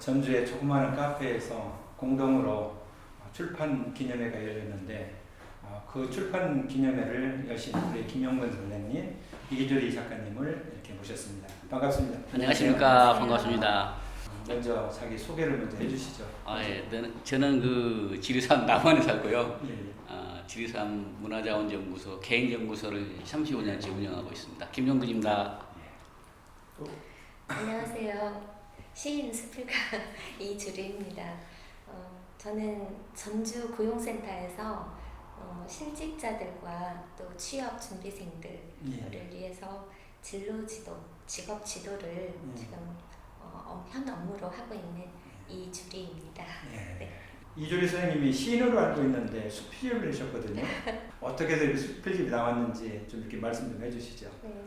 전주의 조그마한 카페에서 공동으로 출판 기념회가 열렸는데 그 출판 기념회를 여신 우리 김용근 선생님, 이주리 작가님을 이렇게 모셨습니다. 반갑습니다. 안녕하십니까. 반갑습니다. 먼저 자기 소개를 먼저 해주시죠. 예. 저는 그 지리산 남원에 살고요. 예. 지리산 문화자원연구소 개인연구소를 35년째 운영하고 있습니다. 김용근입니다. 안녕하세요. 시인 수필가 이주리입니다. 저는 전주 고용센터에서 실직자들과 또 취업 준비생들을 위해서 진로 지도, 직업 지도를 지금 현 업무로 하고 있는 이주리입니다. 네. 이주리 선생님이 시인으로 알고 있는데 수필집을 내셨거든요. 어떻게 해서 이렇게 수필집이 나왔는지 좀 이렇게 말씀 좀 해주시죠. 네.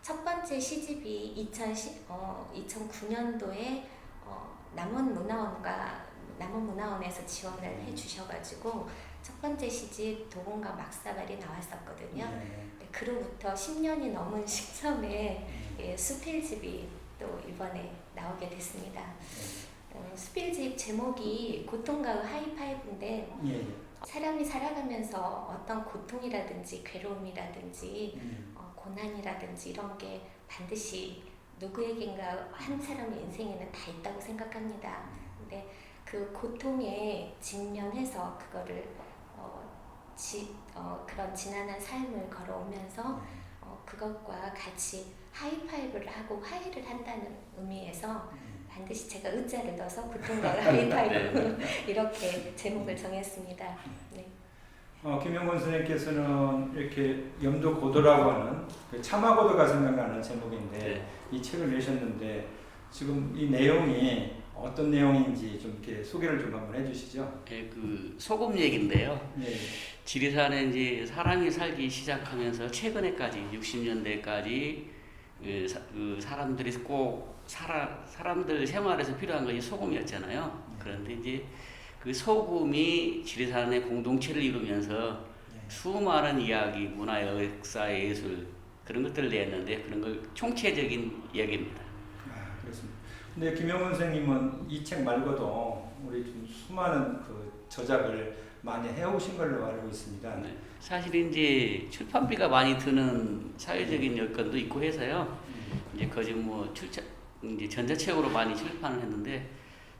첫 번째 시집이 2009년도에 남원문화원에서 지원을 해주셔가지고 첫 번째 시집 도봉과 막사발이 나왔었거든요. 네, 그로부터 10년이 넘은 시점에 수필집이 또 이번에 나오게 됐습니다. 수필집 제목이 고통과 하이파이브인데 사람이 살아가면서 어떤 고통이라든지 괴로움이라든지 고난이라든지 이런 게 반드시 누구에겐가 한 사람의 인생에는 다 있다고 생각합니다. 근데 그 고통에 직면해서 그거를 그런 지난한 삶을 걸어오면서 그것과 같이 하이파이브를 하고 화해를 한다는 의미에서 반드시 제가 의자를 넣어서 고통과 하이파이브 이렇게 제목을 정했습니다. 네. 김용근 선생님께서는 이렇게 염도고도라고 하는 그 참화고도가 생각나는 제목인데 이 책을 내셨는데 지금 이 내용이 어떤 내용인지 좀 이렇게 소개를 좀 한번 해주시죠. 그 소금 얘기인데요. 지리산에 이제 사람이 살기 시작하면서 최근에까지 60년대까지 그 사람들이 꼭 사람들 생활에서 필요한 것이 소금이었잖아요. 그런데 이제 그 소금이 지리산의 공동체를 이루면서 수많은 이야기, 문화, 역사, 예술 그런 것들을 냈는데 그런 걸 총체적인 이야기입니다. 그렇습니다. 근데 김용근 선생님은 이 책 말고도 우리 좀 수많은 그 저작을 많이 해오신 걸로 알고 있습니다. 사실 이제 출판비가 많이 드는 사회적인 여건도 있고 해서요. 이제 거의 이제 전자책으로 많이 출판을 했는데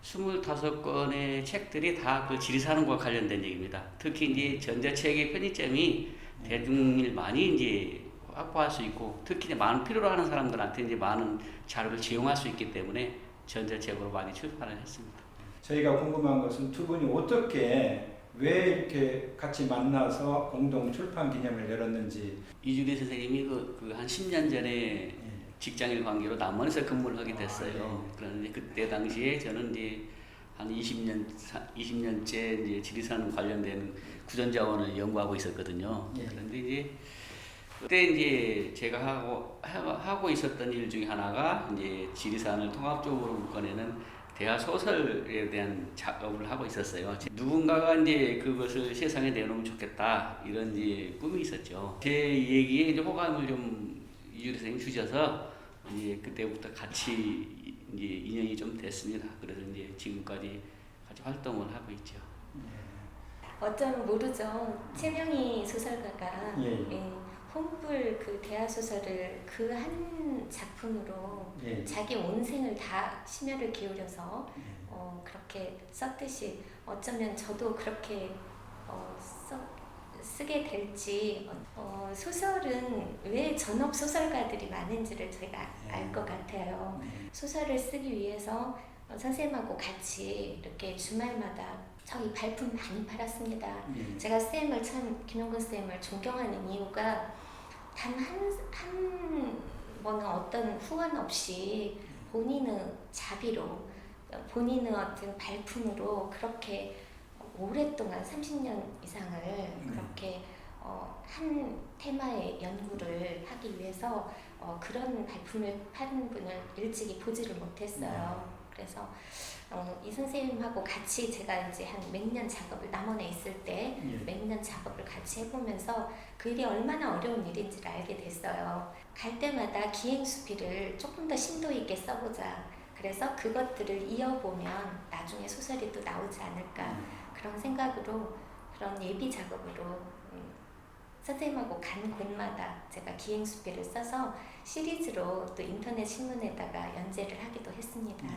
25건의 책들이 다 그 지리산과 관련된 얘기입니다. 특히 이제 전자책의 편의점이 대중을 많이 이제 확보할 수 있고 특히 이제 많은 필요로 하는 사람들한테 이제 많은 자료를 제공할 수 있기 때문에 전자책으로 많이 출판을 했습니다. 저희가 궁금한 것은 두 분이 어떻게 왜 이렇게 같이 만나서 공동 출판 기념회를 열었는지. 이주리 선생님이 그 한 10년 전에 직장일 관계로 남원에서 근무를 하게 됐어요. 그런데 그때 당시에 저는 이제 한 20년째 이제 지리산 관련된 구전자원을 연구하고 있었거든요. 그런데 이제 그때 이제 제가 하고 있었던 일 중에 하나가 이제 지리산을 통합적으로 묶어내는 대하 소설에 대한 작업을 하고 있었어요. 누군가가 이제 그것을 세상에 내놓으면 좋겠다 이런 이제 꿈이 있었죠. 제 얘기에 이제 호감을 좀 이주리 선생님 주셔서 이제 그때부터 같이 이제 인연이 좀 됐습니다. 그래서 이제 지금까지 같이 활동을 하고 있죠. 어쩌면 모르죠. 최명희 소설가가 홈불 그 대하 소설을 그 한 작품으로 자기 온 생을 다 심혈을 기울여서 그렇게 썼듯이 어쩌면 저도 그렇게 쓰게 될지 소설은 왜 전업 소설가들이 많은지를 저희가 알 것 같아요. 소설을 쓰기 위해서 선생님하고 같이 이렇게 주말마다 저희 발품 많이 팔았습니다. 제가 쌤을 참 김용근 쌤을 존경하는 이유가 단 한 번은 어떤 후원 없이 본인의 자비로 본인의 어떤 발품으로 그렇게 오랫동안 30년 이상을 그렇게 한 테마의 연구를 하기 위해서 그런 발품을 파는 분을 일찍이 보지를 못했어요. 그래서 이 선생님하고 같이 제가 이제 한 몇 년 작업을 남원에 있을 때 몇 년 작업을 같이 해보면서 그 일이 얼마나 어려운 일인지를 알게 됐어요. 갈 때마다 기행수필을 조금 더 심도 있게 써보자. 그래서 그것들을 이어보면 나중에 소설이 또 나오지 않을까 그런 생각으로 그런 예비 작업으로 선생님하고 간 곳마다 제가 기행수필을 써서 시리즈로 또 인터넷 신문에다가 연재를 하기도 했습니다.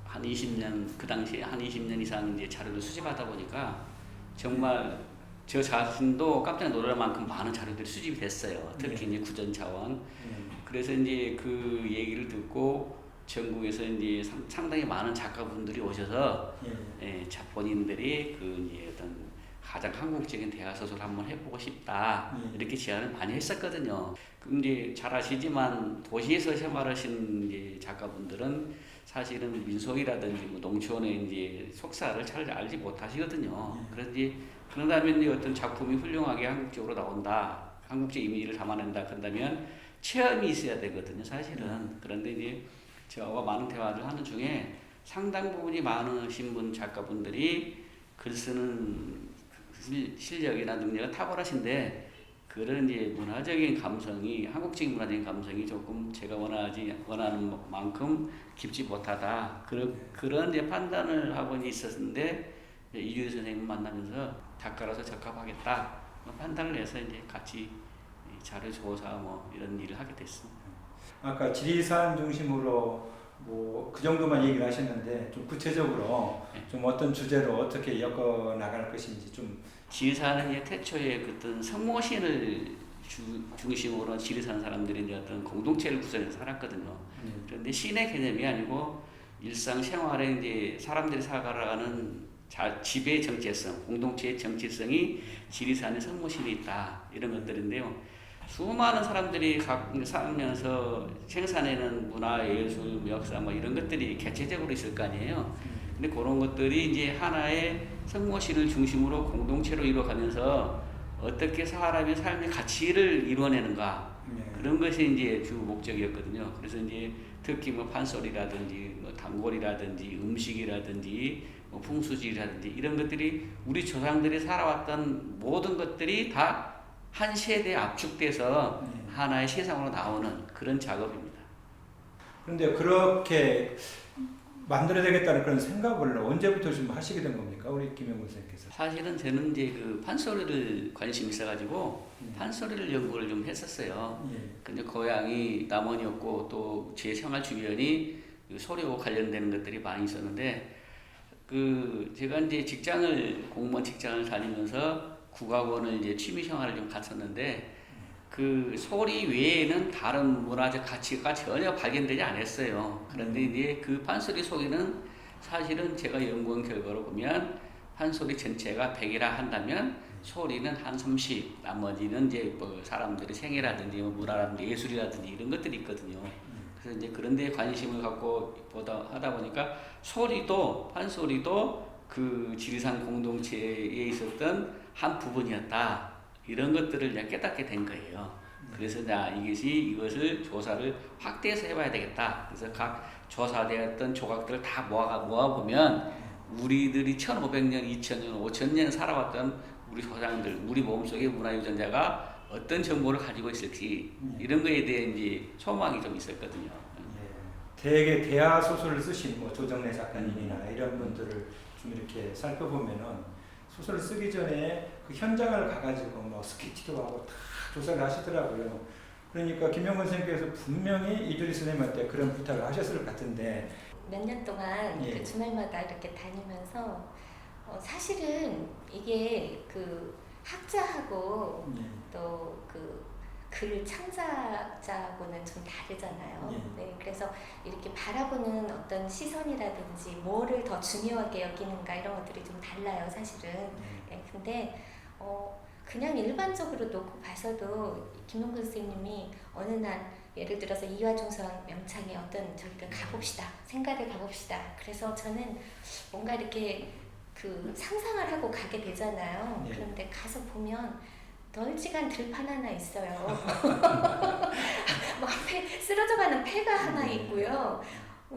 한 20년 그 당시에 한 20년 이상 이제 자료를 수집하다 보니까 정말 저 자신도 깜짝 놀랄 만큼 많은 자료들이 수집이 됐어요. 특히 이제 구전 차원. 그래서 이제 그 얘기를 듣고 전국에서 이제 상당히 많은 작가분들이 오셔서 본인들이 그 이제 어떤 가장 한국적인 대화 소설 한번 해보고 싶다 이렇게 제안을 많이 했었거든요. 근데 잘 아시지만 도시에서 생활하신 이제 작가분들은 사실은 민속이라든지 뭐 농촌의 이제 속사를 잘 알지 못하시거든요. 그런지 그런다면 이제 어떤 작품이 훌륭하게 한국적으로 나온다, 한국적 이미지를 담아낸다 그런다면 체험이 있어야 되거든요, 사실은. 그런데 이제 저와 많은 대화를 하는 중에 상당 부분이 많으신 분 작가분들이 글 쓰는 실력이나 능력이 탁월하신데 그런 이제 문화적인 감성이 한국적인 문화적인 감성이 조금 제가 원하는 만큼 깊지 못하다 그런 이제 판단을 하고 있었는데 이주일 선생님 만나면서 작가라서 적합하겠다 판단을 해서 이제 같이 자료 조사 뭐 이런 일을 하게 됐습니다. 아까 지리산 중심으로 뭐 그 정도만 얘기를 하셨는데 좀 구체적으로 좀 어떤 주제로 어떻게 엮어 나갈 것인지 좀. 지리산은 이제 태초에 어떤 성모신을 중심으로 지리산 사람들이 이제 어떤 공동체를 구성해서 살았거든요. 그런데 신의 개념이 아니고 일상생활에 이제 사람들이 살아가는 지배의 정체성, 공동체의 정체성이 지리산에 성모신이 있다 이런 것들인데요. 수많은 사람들이 살면서 생산해낸 문화, 예술, 역사 뭐 이런 것들이 개체적으로 있을 거 아니에요. 근데 그런 것들이 이제 하나의 성모신을 중심으로 공동체로 이루어가면서 어떻게 사람의 삶의 가치를 이루어내는가 그런 것이 이제 주 목적이었거든요. 그래서 이제 특히 뭐 판소리라든지 뭐 단골이라든지 음식이라든지 뭐 풍수지리라든지 이런 것들이 우리 조상들이 살아왔던 모든 것들이 다 한 세대에 압축돼서 하나의 세상으로 나오는 그런 작업입니다. 그런데 그렇게 만들어야 되겠다는 그런 생각을 언제부터 좀 하시게 된 겁니까? 우리 김영곤 선생님께서. 사실은 저는 이제 그 판소리를 관심이 있어가지고 판소리를 연구를 좀 했었어요. 근데 고향이 남원이었고 또 제 생활 주변이 소리와 관련되는 것들이 많이 있었는데 그 제가 이제 공무원 직장을 다니면서 국악원을 이제 취미 생활을 좀 갔었는데 그 소리 외에는 다른 문화적 가치가 전혀 발견되지 않았어요. 그런데 이제 그 판소리 속에는 사실은 제가 연구한 결과로 보면 판소리 전체가 100이라 한다면 소리는 한 30, 나머지는 이제 뭐 사람들의 생애라든지 뭐 문화라든지 예술이라든지 이런 것들이 있거든요. 그래서 이제 그런 데 관심을 갖고 하다 보니까 판소리도 그 지리산 공동체에 있었던 한 부분이었다. 이런 것들을 이제 깨닫게 된 거예요. 그래서 이것을 조사를 확대해서 해봐야 되겠다. 그래서 각 조사되었던 조각들을 다 모아보면 우리들이 1500년, 2000년, 5000년 살아왔던 우리 조상들, 우리 몸속의 문화유전자가 어떤 정보를 가지고 있을지 이런 거에 대해 이제 소망이 좀 있었거든요. 되게 대하 소설을 쓰신 뭐 조정래 작가님이나 이런 분들을 좀 이렇게 살펴보면은 소설을 쓰기 전에 그 현장을 가가지고 뭐 스케치도 하고 다 조사를 하시더라고요. 그러니까 김영곤 선생님께서 분명히 이주리 선생님한테 그런 부탁을 하셨을 것 같은데 몇 년 동안 그 주말마다 이렇게 다니면서 사실은 이게 그 학자하고 또 그 글 창작자하고는 좀 다르잖아요. 네, 그래서 이렇게 바라보는 어떤 시선이라든지 뭐를 더 중요하게 여기는가 이런 것들이 좀 달라요, 사실은. 네, 근데 그냥 일반적으로 놓고 봐서도 김영곤 선생님이 어느 날 예를 들어서 이화종선 명창에 어떤 저기를 가봅시다, 생가를 가봅시다. 그래서 저는 뭔가 이렇게 그 상상을 하고 가게 되잖아요. 그런데 가서 보면 널찍한 들판 하나 있어요. 뭐 쓰러져가는 폐가 하나 있고요.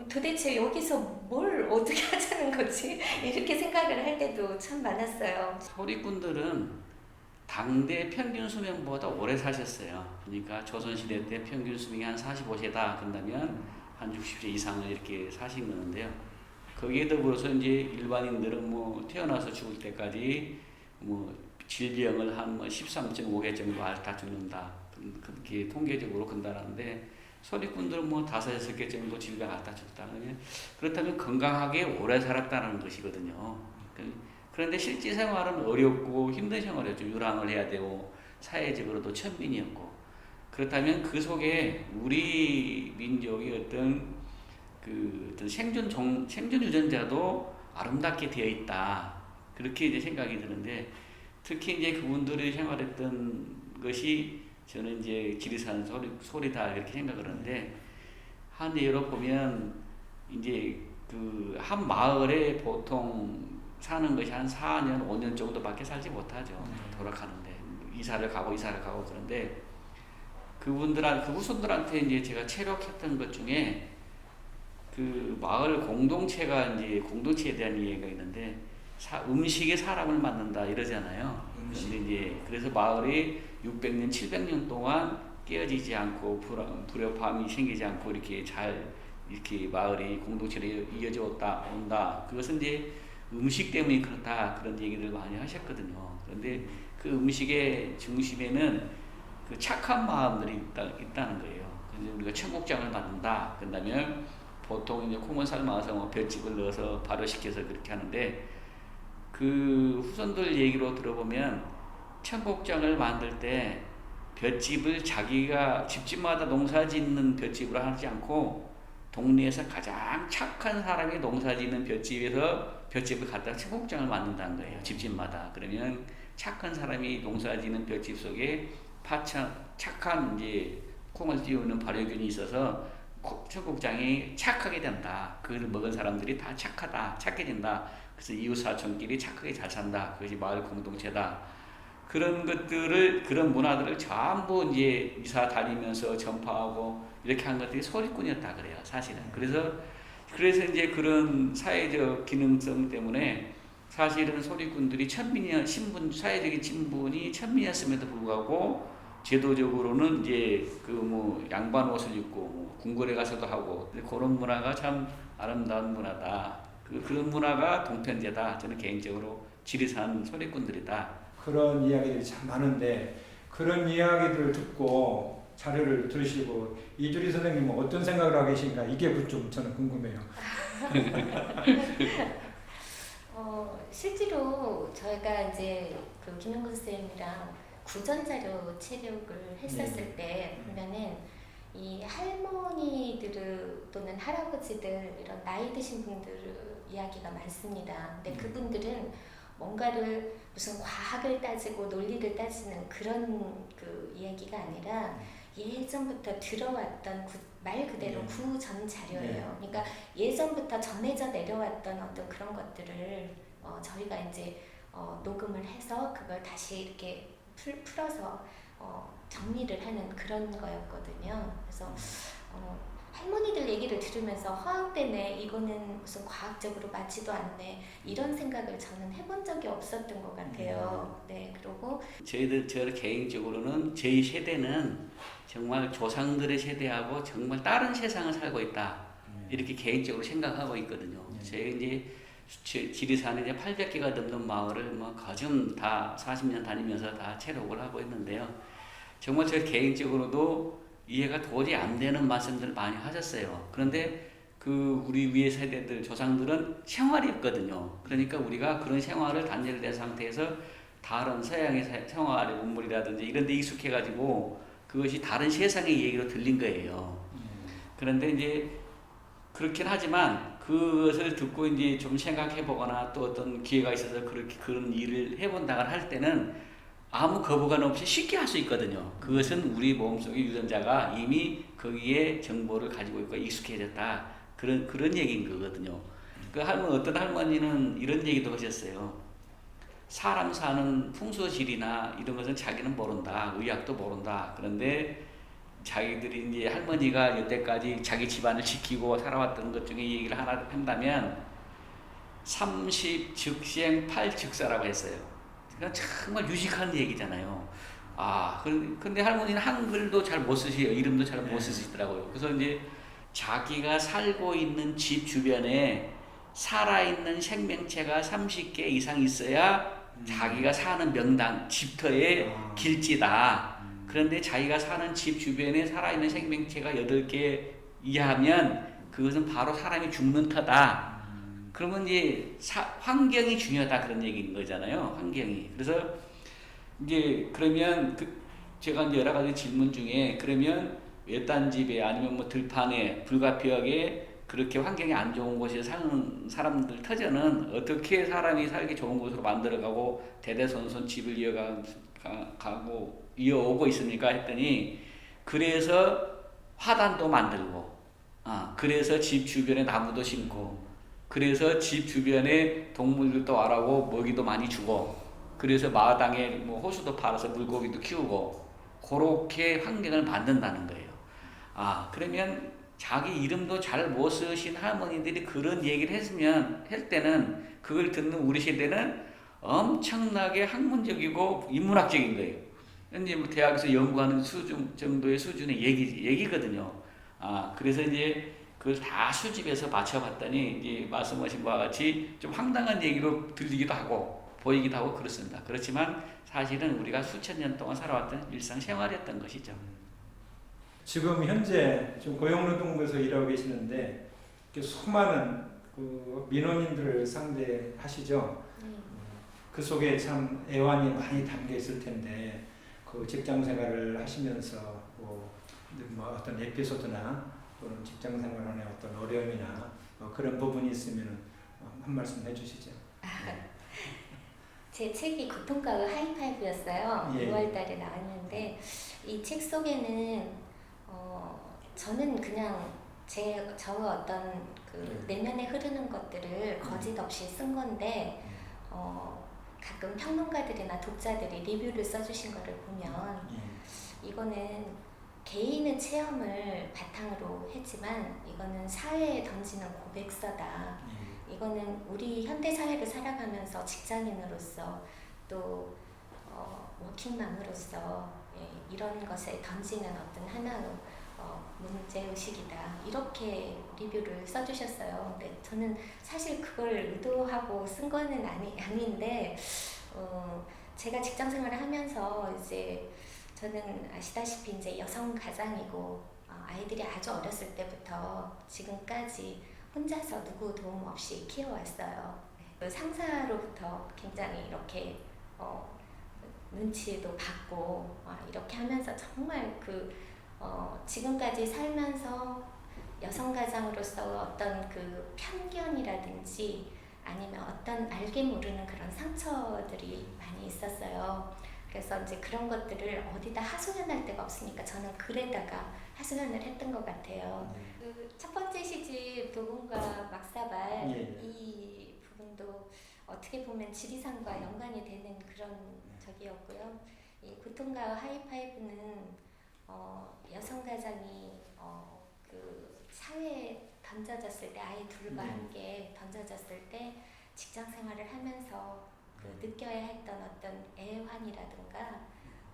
도대체 여기서 뭘 어떻게 하자는 거지? 이렇게 생각을 할 때도 참 많았어요. 소리꾼들은 당대 평균 수명보다 오래 사셨어요. 그러니까 조선시대 때 평균 수명이 한 45세다. 그런다면 한 60세 이상을 이렇게 사신 건데요. 거기에 더불어서 이제 일반인들은 뭐 태어나서 죽을 때까지 뭐 질병을 한 뭐 13.5개 정도 앓다 죽는다. 그렇게 통계적으로 건다는데 소리꾼들은 뭐 5-6개 정도 질병 앓다 죽다. 그렇다면 건강하게 오래 살았다는 것이거든요. 그런데 실제 생활은 어렵고 힘든 생활이었죠. 유랑을 해야 되고 사회적으로도 천민이었고. 그렇다면 그 속에 우리 민족의 어떤 생존 유전자도 아름답게 되어 있다. 그렇게 이제 생각이 드는데, 특히 이제 그분들이 생활했던 것이 저는 이제 지리산 소리다 이렇게 생각을 하는데, 한 예로 보면 이제 그 한 마을에 보통 사는 것이 한 4년, 5년 정도밖에 살지 못하죠. 돌아가는데 이사를 가고 그런데 그 후손들한테 이제 제가 체력했던 것 중에 그 마을 공동체에 대한 이해가 있는데, 음식이 사람을 만든다 이러잖아요. 근데 이제 그래서 마을이 600년, 700년 동안 깨어지지 않고 불협화음이 생기지 않고 이렇게 이렇게 마을이 공동체로 이어져 온다. 그것은 이제 음식 때문에 그렇다, 그런 얘기를 많이 하셨거든요. 그런데 그 음식의 중심에는 그 착한 마음들이 있다는 거예요. 그래서 우리가 청국장을 만든다. 그다음에 보통 이제 콩을 삶아서 뭐 볏짚을 넣어서 발효시켜서 그렇게 하는데, 그 후손들 얘기로 들어보면 청국장을 만들 때 볏짚을 자기가 집집마다 농사짓는 볏짚으로 하지 않고 동네에서 가장 착한 사람이 농사짓는 볏짚을 갖다가 청국장을 만든다는 거예요. 집집마다. 그러면 착한 사람이 농사짓는 볏짚 속에 착한 이제 콩을 띄우는 발효균이 있어서 청국장이 착하게 된다. 그걸 먹은 사람들이 다 착하게 된다. 그래서 이웃사촌끼리 착하게 잘 산다. 그것이 마을 공동체다. 그런 문화들을 전부 이제 이사 다니면서 전파하고 이렇게 한 것들이 소리꾼이었다 그래요, 사실은. 그래서 이제 그런 사회적 기능성 때문에 사실은 소리꾼들이 사회적인 신분이 천민이었음에도 불구하고 제도적으로는 이제 양반 옷을 입고 궁궐에 가서도 하고, 그런 문화가 참 아름다운 문화다. 그런 문화가 동편제다. 저는 개인적으로 지리산 소리꾼들이다. 그런 이야기들이 참 많은데, 그런 이야기들을 듣고 자료를 들으시고 이주리 선생님은 어떤 생각을 하고 계신가, 이게 좀 저는 궁금해요. 실제로 저희가 이제 그 김영근 쌤이랑 구전자료 체력을 했었을 때 보면은 이 할머니들 또는 할아버지들, 이런 나이 드신 분들 이야기가 많습니다. 근데 그분들은 뭔가를 무슨 과학을 따지고 논리를 따지는 그런 그 이야기가 아니라 예전부터 들어왔던 말 그대로 구전 자료예요. 그러니까 예전부터 전해져 내려왔던 어떤 그런 것들을 저희가 이제 녹음을 해서 그걸 다시 이렇게 풀어서 정리를 하는 그런 거였거든요. 그래서 할머니들 얘기를 들으면서 허황되네, 이거는 무슨 과학적으로 맞지도 않네, 이런 생각을 저는 해본 적이 없었던 것 같아요. 네, 그리고 저 개인적으로는 저희 세대는 정말 조상들의 세대하고 정말 다른 세상을 살고 있다, 이렇게 개인적으로 생각하고 있거든요. 저희가 이제 지리산에 이제 800개가 넘는 마을을 거점 다 40년 다니면서 다 체록을 하고 있는데요. 정말 저 개인적으로도 이해가 도저히 안 되는 말씀들을 많이 하셨어요. 그런데 우리 위의 세대들, 조상들은 생활이 없거든요. 그러니까 우리가 그런 생활을 단절된 상태에서 다른 서양의 생활의 문물이라든지 이런 데 익숙해가지고 그것이 다른 세상의 얘기로 들린 거예요. 그런데 이제 그렇긴 하지만 그것을 듣고 이제 좀 생각해 보거나 또 어떤 기회가 있어서 그런 일을 해본다고 할 때는 아무 거부감 없이 쉽게 할 수 있거든요. 그것은 우리 몸속의 유전자가 이미 거기에 정보를 가지고 있고 익숙해졌다. 그런 얘기인 거거든요. 어떤 할머니는 이런 얘기도 하셨어요. 사람 사는 풍수지리나 이런 것은 자기는 모른다. 의학도 모른다. 그런데 자기들이 이제 할머니가 여태까지 자기 집안을 지키고 살아왔던 것 중에 얘기를 하나 한다면 30즉생 8즉사라고 했어요. 정말 유식한 얘기잖아요. 근데 할머니는 한글도 잘 못 쓰시요. 이름도 잘 못 쓰시더라고요. 그래서 이제 자기가 살고 있는 집 주변에 살아있는 생명체가 30개 이상 있어야 자기가 사는 명당, 집터의 길지다. 그런데 자기가 사는 집 주변에 살아있는 생명체가 8개 이하면 그것은 바로 사람이 죽는 터다. 그러면 이제 환경이 중요하다 그런 얘기인 거잖아요. 환경이. 그래서 이제 그러면 제가 이제 여러 가지 질문 중에 그러면 외딴 집에 아니면 뭐 들판에 불가피하게 그렇게 환경이 안 좋은 곳에 사는 사람들 터전은 어떻게 사람이 살기 좋은 곳으로 만들어가고 대대손손 집을 이어오고 있습니까? 했더니 그래서 화단도 만들고, 그래서 집 주변에 나무도 심고, 그래서 집 주변에 동물들도 와라고 먹이도 많이 주고, 그래서 마당에 뭐 호수도 팔아서 물고기도 키우고, 그렇게 환경을 만든다는 거예요. 그러면 자기 이름도 잘 못 쓰신 할머니들이 그런 얘기를 할 때는 그걸 듣는 우리 세대는 엄청나게 학문적이고 인문학적인 거예요. 이제 뭐 대학에서 연구하는 수준 정도의 수준의 얘기거든요. 그래서 이제 그걸 다 수집해서 맞춰봤더니 이제 말씀하신 바와 같이 좀 황당한 얘기로 들리기도 하고 보이기도 하고 그렇습니다. 그렇지만 사실은 우리가 수천 년 동안 살아왔던 일상생활이었던 것이죠. 지금 현재 좀 고용노동부에서 일하고 계시는데 수많은 그 민원인들을 상대하시죠. 그 속에 참 애환이 많이 담겨 있을 텐데 그 직장 생활을 하시면서 뭐 어떤 에피소드나 또는 직장 생활의 어떤 어려움이나 그런 부분이 있으면 한 말씀 해주시죠. 제 책이 고통가의 하이파이브였어요. 예. 6월달에 나왔는데 이 책 속에는 저는 그냥 저 어떤 그 내면에 흐르는 것들을 거짓 없이 쓴 건데 가끔 평론가들이나 독자들이 리뷰를 써주신 거를 보면 이거는 개인의 체험을 바탕으로 했지만 이거는 사회에 던지는 고백서다. 이거는 우리 현대 사회를 살아가면서 직장인으로서 또 워킹맘으로서 이런 것에 던지는 어떤 하나의 문제의식이다. 이렇게 리뷰를 써주셨어요. 근데 저는 사실 그걸 의도하고 쓴 거는 아닌데 제가 직장 생활을 하면서 이제 저는 아시다시피 이제 여성 가장이고 아이들이 아주 어렸을 때부터 지금까지 혼자서 누구 도움 없이 키워왔어요. 상사로부터 굉장히 이렇게 눈치도 받고 이렇게 하면서 정말 지금까지 살면서 여성 가장으로서 어떤 그 편견이라든지 아니면 어떤 알게 모르는 그런 상처들이 많이 있었어요. 그래서 이제 그런 것들을 어디다 하소연할 데가 없으니까 저는 글에다가 하소연을 했던 것 같아요. 그 첫 번째 시집 도금과 막사발 이 부분도 어떻게 보면 지리산과 연관이 되는 그런 적이었고요. 이 고통과 하이파이브는 여성 가장이 그 사회에 던져졌을 때 아이 둘과 함께 던져졌을 때 직장 생활을 하면서 느껴야 했던 어떤 애환이라든가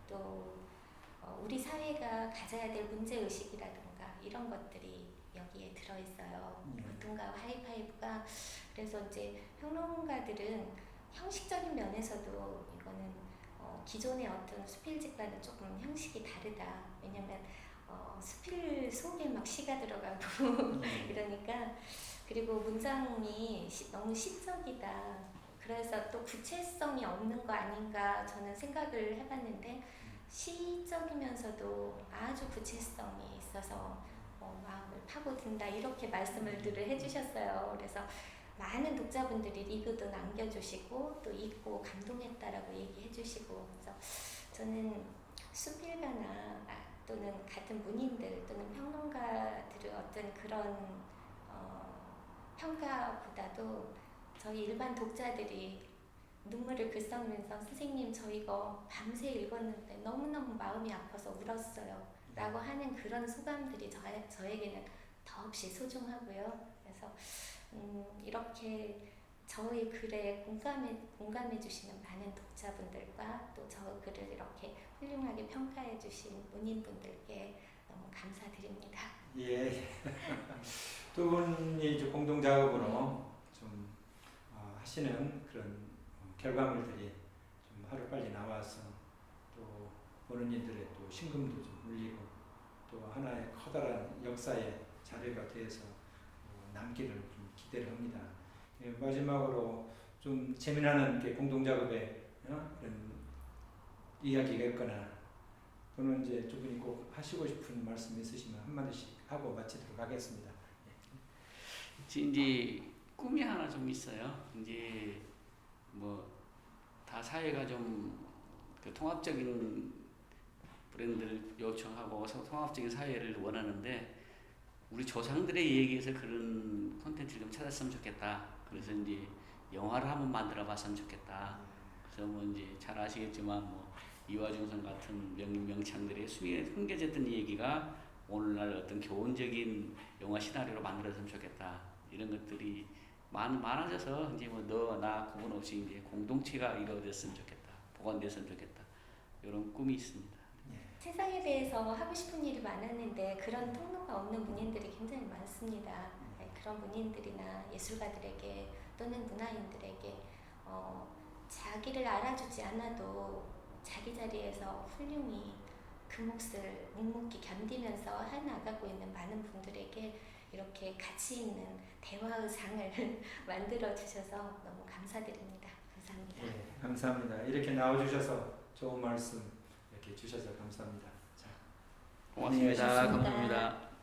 또 우리 사회가 가져야 될 문제의식이라든가 이런 것들이 여기에 들어있어요. 고통과 하이파이브가 그래서 이제 평론가들은 형식적인 면에서도 이거는 기존의 어떤 수필집과는 조금 형식이 다르다. 왜냐면 수필 속에 막 시가 들어가고 이러니까 그리고 문장이 너무 시적이다. 그래서 또 구체성이 없는 거 아닌가 저는 생각을 해봤는데 시적이면서도 아주 구체성이 있어서 마음을 파고든다 이렇게 말씀을 늘 해주셨어요. 그래서 많은 독자분들이 리뷰도 남겨주시고 또 읽고 감동했다라고 얘기해주시고 그래서 저는 수필가나 또는 같은 문인들 또는 평론가들의 어떤 그런 평가보다도 저희 일반 독자들이 눈물을 글썽이면서 선생님 저 이거 밤새 읽었는데 너무너무 마음이 아파서 울었어요 라고 하는 그런 소감들이 저에게는 더없이 소중하고요. 그래서 이렇게 저희 글에 공감해 주시는 많은 독자분들과 또 저 글을 이렇게 훌륭하게 평가해 주신 문인분들께 너무 감사드립니다. 예. 두 분이 이제 공동 작업으로 좀 하시는 그런 결과물들이 좀 하루 빨리 나와서 또 보는 이들의 또 심금도 좀 울리고 또 하나의 커다란 역사의 자료가 되어서 남기를 좀 기대를 합니다. 예, 마지막으로 좀 재미나는 게 공동 작업에 이런 이야기가 있거나 또는 이제 두 분이 꼭 하시고 싶은 말씀 있으시면 한마디씩 하고 마치도록 하겠습니다. 이제 꿈이 하나 좀 있어요. 이제 뭐 다 사회가 좀 그 통합적인 브랜드를 요청하고 통합적인 사회를 원하는데 우리 조상들의 얘기에서 그런 콘텐츠를 좀 찾았으면 좋겠다. 그래서 이제 영화를 한번 만들어 봤으면 좋겠다. 그래서 뭐 이제 잘 아시겠지만 뭐 이화중성 같은 명창들의 숨겨졌던 얘기가 오늘날 어떤 교훈적인 영화 시나리오로 만들어졌으면 좋겠다. 이런 것들이 많아져서 이제 뭐 너 나 구분 없이 이제 공동체가 이루어졌으면 좋겠다. 보완됐으면 좋겠다. 이런 꿈이 있습니다. 세상에 대해서 하고 싶은 일이 많았는데 그런 통로가 없는 문인들이 굉장히 많습니다. 그런 문인들이나 예술가들에게 또는 문화인들에게 자기를 알아주지 않아도 자기 자리에서 훌륭히 그 몫을 묵묵히 견디면서 해나가고 있는 많은 분들에게 이렇게 가치 있는 대화의 장을 만들어 주셔서 너무 감사드립니다. 감사합니다. 네, 감사합니다. 이렇게 나와주셔서 좋은 말씀 이렇게 주셔서 감사합니다. 자, 고맙습니다. 고맙습니다. 감사합니다.